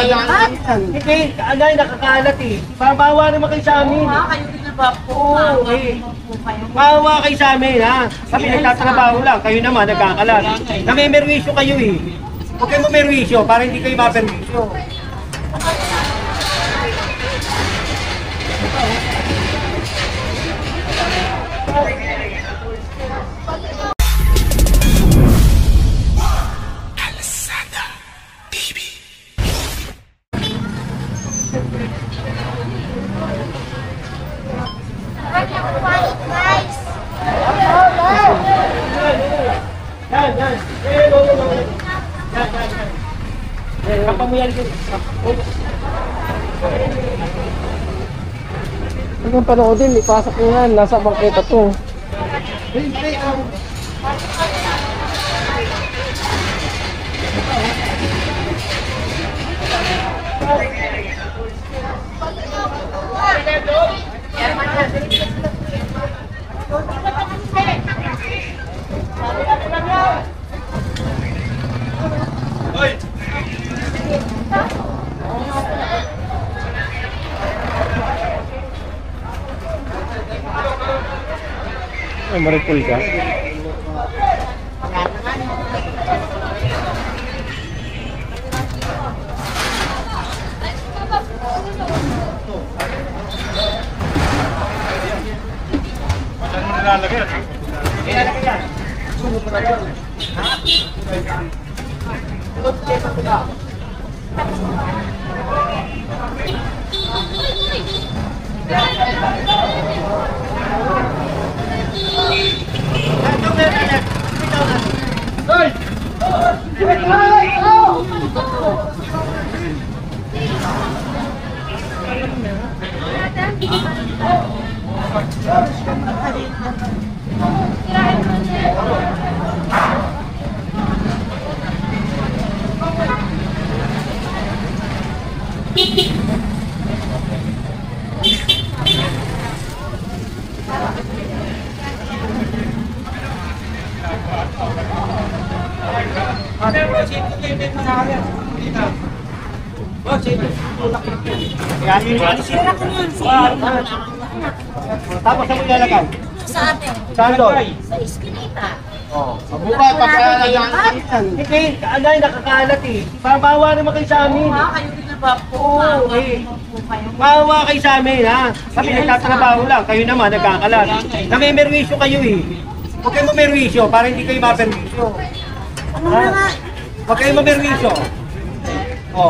Hindi, anay, nakakalat eh. Bawa naman kayo sa amin. Kayo din na ba po? Oo, eh. Bawa kayo sa amin, ha? Kami nagtatrabaho lang, kayo naman nagkakalat. Namimerwisyo kayo eh. Huwag kayo mamerwisyo para hindi kayo maperwisyo. Hanggang panoodin, ipasok nyo yan. Nasa bangketa to. Ay, maripol ka. Tapos sa mga lalagay? Sa atin. Saan doon? Sa iskinita. Bukas, pagkakalaan. Hindi, anay, nakakalat eh. Bawa naman kayo sa amin. Kayo din na ba po? Oo, eh. Bawa kayo sa amin, ha? Kami nagtatrabaho lang, kayo naman nagkakalat. Namimerwisyo kayo eh. Huwag kayo mamerwisyo para hindi kayo maperwisyo. Ano na nga? Huwag kayo mamerwisyo.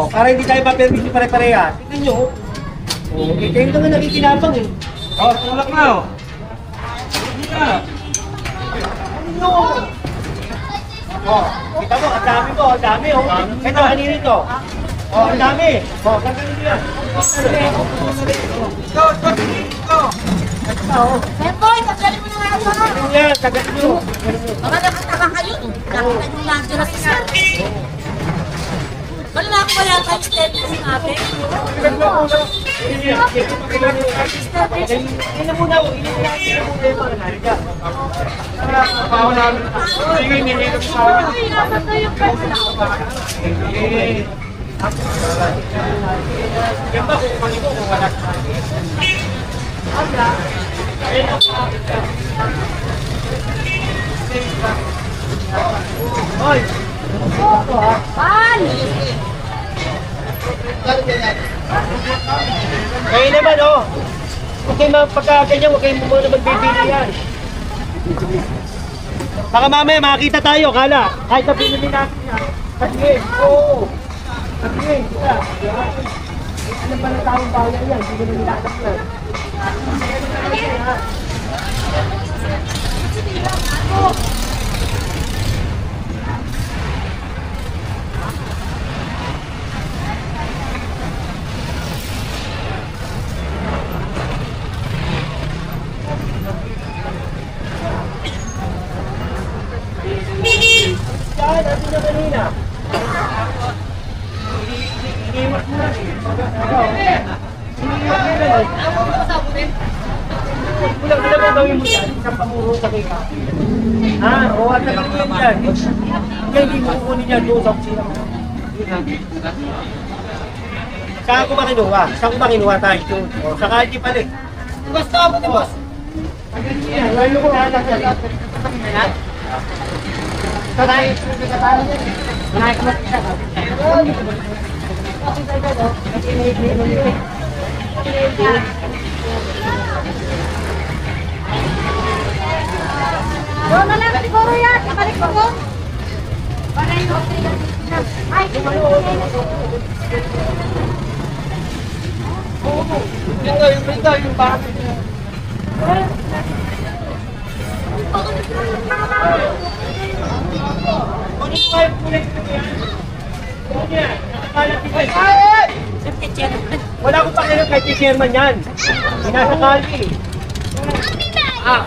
Para hindi tayo maperwisyo pare-pareha. Tignan nyo. Kayo naman nakikinabang eh. Tulak na oh. Kita mo, ang dami mo, ang dami oh. Ito, kanino ito? Ang dami. Gagawin nyo yan. Memboy, tagalin mo na nga ako. Ano yan, gagawin nyo. Baka nakataka kayo. Nakita nyo lang dyan na si Sir. Wala na ako ba yata yung statement natin? Ina muna ako, ina muna yung mga nariga. Trabaho namin. Sige, nililip sa amin. Ay, nasan na yung person ako? Yan ba kung kanino kung wala sa akin? Hoy! Pan! Kayo naman oh! Huwag kayo pagkaganyan, huwag kayo muna magbibili yan. Baka mamaya makakita tayo, kala. Kahit na pinili natin yan. Sabihin, oo. Sabihin, kita. Ano ba na taong bayan yan? Hindi ko na nilatak yan. Saan? Natin na kanina. Iniiwas mo na. Bulang mo gawin mo yan. Isang pamuro sa kay Kapi. Oo, at nagawin yan. Kaya hindi mo kukunin yan doon sa kusina mo. Saan ko ba kinuha? Saan ko ba kinuha tayo? O, sa Kalye pala eh. Gusto mo ni boss. Lalo ko na lang. Doon na lang siguro yan. Nakalik ko mo. Ay, Yung bakit. Wala akong pakialam kay Chairman yan. Nasa Kalye. Ah.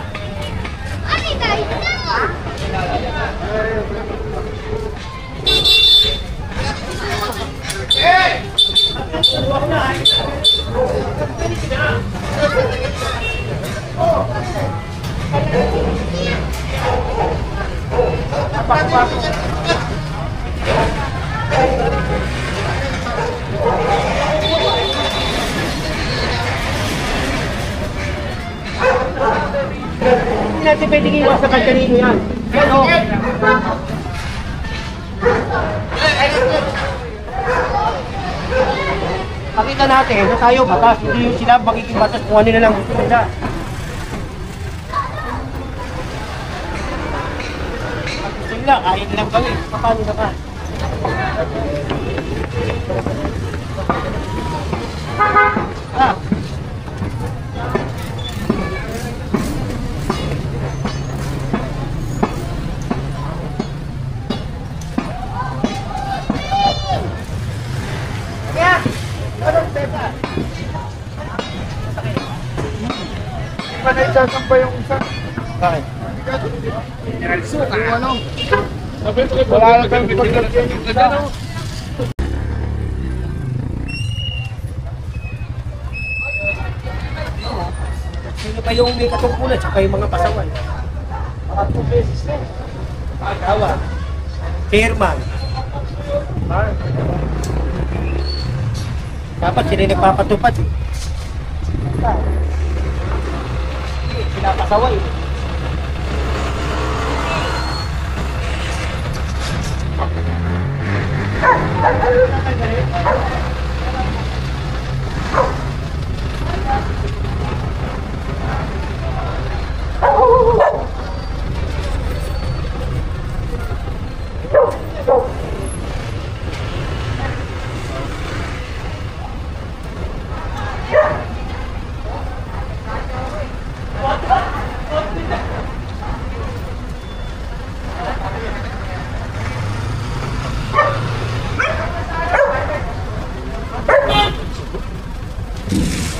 Hindi natin pwedeng iwas sa kanino yan. Yan o. Pakita natin na tayo batas, hindi yung sila magiging batas kung ano na lang gusto nila. Gusto nila, kaya nilang gawin. Paano na ka? Ah. Ba na isasamba yung isa? Bakit? Yung ano? Wala na kang paglagyan yung isa. Sino pa yung may katungkulan? Tsaka yung mga pasaway. Mga 2 beses na. Pagkawa. Chairman. Dapat sila yung nagpapatupad eh. Sila pasaway.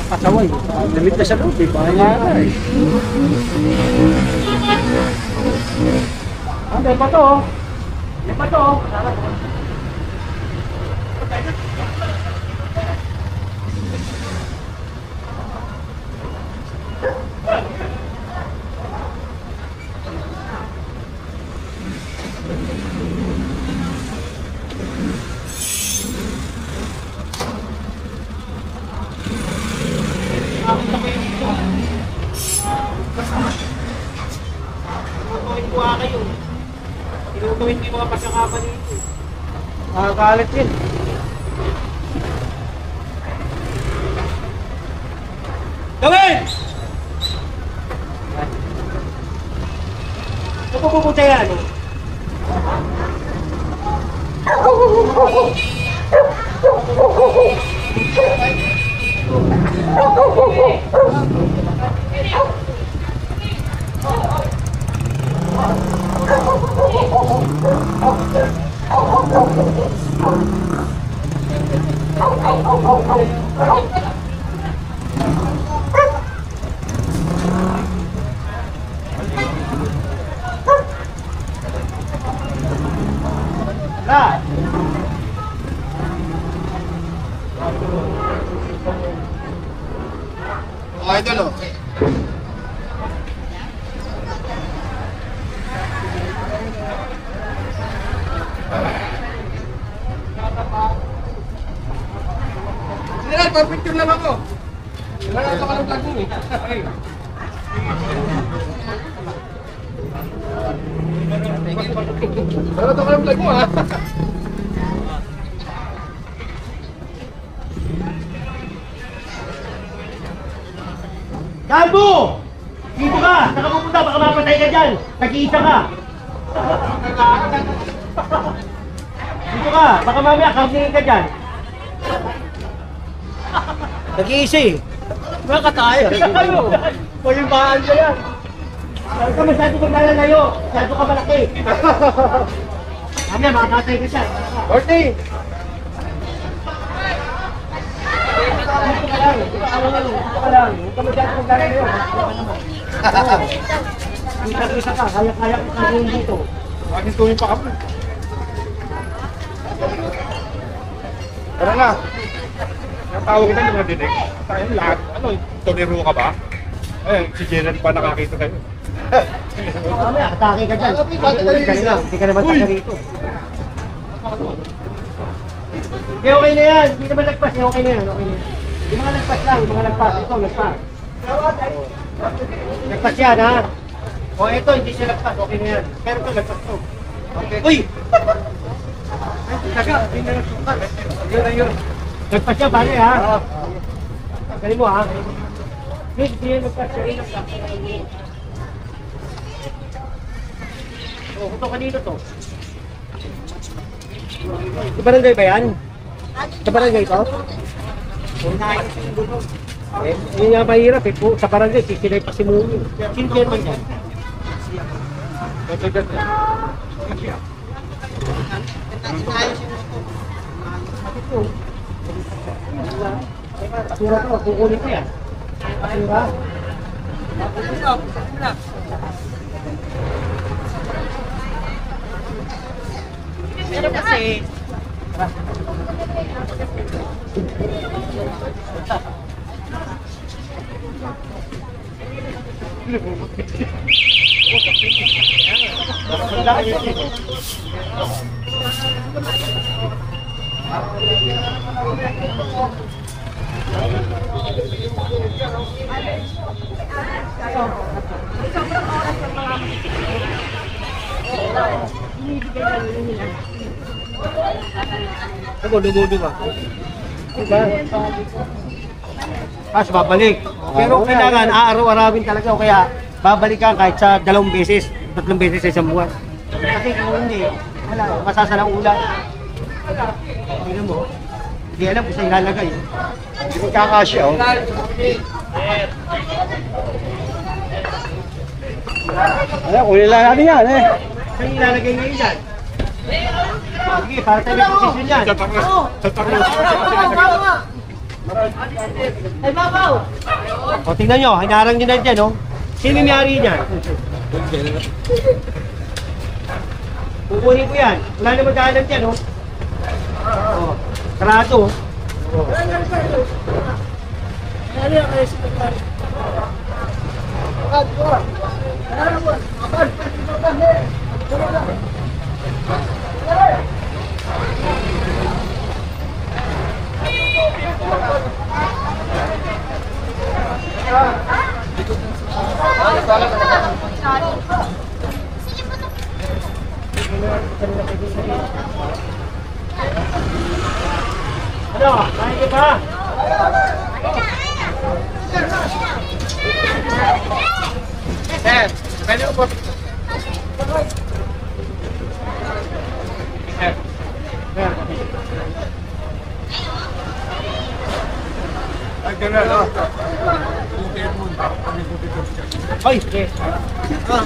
Pasaway. Lamit na sa loob eh. Bahala na eh. May pa to. May pa to. Tinutuwin ko kayo. Tinutuwin ko yung mga pasangkapan dito. Makakalit yun. Gawin! Ito po pupunta yan. Lah. Ay, idol oh. Ay, pa-picture lang ako. Wala ka lang vlog mo eh. Ay. Wala ka lang vlog mo ha. Kalbo! Dito ka! Saan ka pupunta? Baka mapatay ka dyan! Nag-iisa ka! Dito ka! Baka mamaya kausingin ka dyan! Nag-iisa eh! Baka tayo! Tayo! Palimbaan ka yan! Huwag ka masyado kang nalalayo! Masyado ka malaki! Mamaya makakatay ka dyan! Orty! Dito ka lang! Dito ka lang! Huwag ka masyado kang nalalayo! Isa ka! Kaya-kaya ka kasin dito! Akin tuwing pa kami. Tara na. Natawag kita yung mga dinig. Tayo lahat. Ano, tonero ka ba? Eh, si Jenner pa nakakita tayo. Mamaya, atake ka dyan! Hindi ka naman taga rito! Okay, okay na yan. Hindi naman nagpas. Okay na yan. Okay na yan. Yung mga nagpas lang. Yung mga nagpas. Ito, nagpas. Nagpas yan, ha? O, ito, hindi siya nagpas. Okay na yan. Pero ito, nagpas to. Okay. Uy! Ay, taga. Hindi na nagpas. Yun na yun. Nagpas yan, pare, ha? Galing mo, ha? Hindi yan nagpas. Siya rin nagpas. O, ito kanino to? Sa barangay ba yan? Sa barangay ito? Eh, yun nga mahirap eh. Sa barangay, sisilay pa si Mumi. Sino chairman yan? Pasura to, kukunin ko yan. Pasura? Pero kasi... Ako, lumudo ba? Diba? Tapos babalik. Pero kailangan aaraw-arawin talaga o kaya babalik ka kahit sa 2 beses, 3 beses sa isang buwan. Kasi kung hindi, wala, masasalang ulan. Tingnan mo, hindi alam kung saan ilalagay. Hindi mo kakasya, oh. Ayan, kunin lang natin yan, eh. Saan ilalagay ngayon yan? Sige, para tayo may posisyon yan. Ay, babaw! O, tingnan nyo, hinarang nyo na dyan, oh. Sino may ari niyan? Kukunin ko yan. Wala na magdaanan dyan, oh. O, sarado. Ano? Kain ka ba? Sir, pwede mo po. Sir. Ay, ganun, no? Hoy, okay. Oh,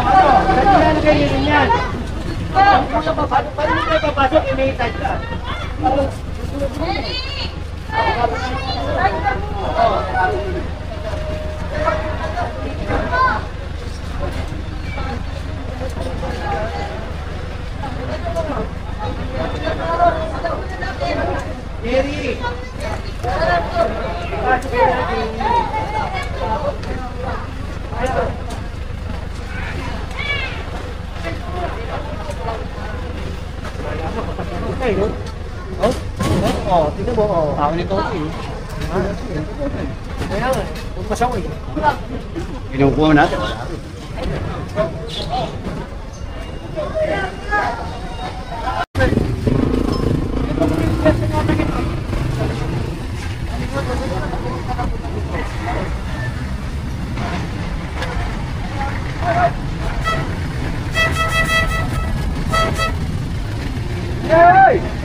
ano? Saan ilalagay yun yan? Paano kayo papasok? Inaitad ka. Jerry! Okay, no? Oh? Oo, tingnan mo, oo. Akin ito eh. Kaya nga, huwag masaway. Kinukuha natin. Hey!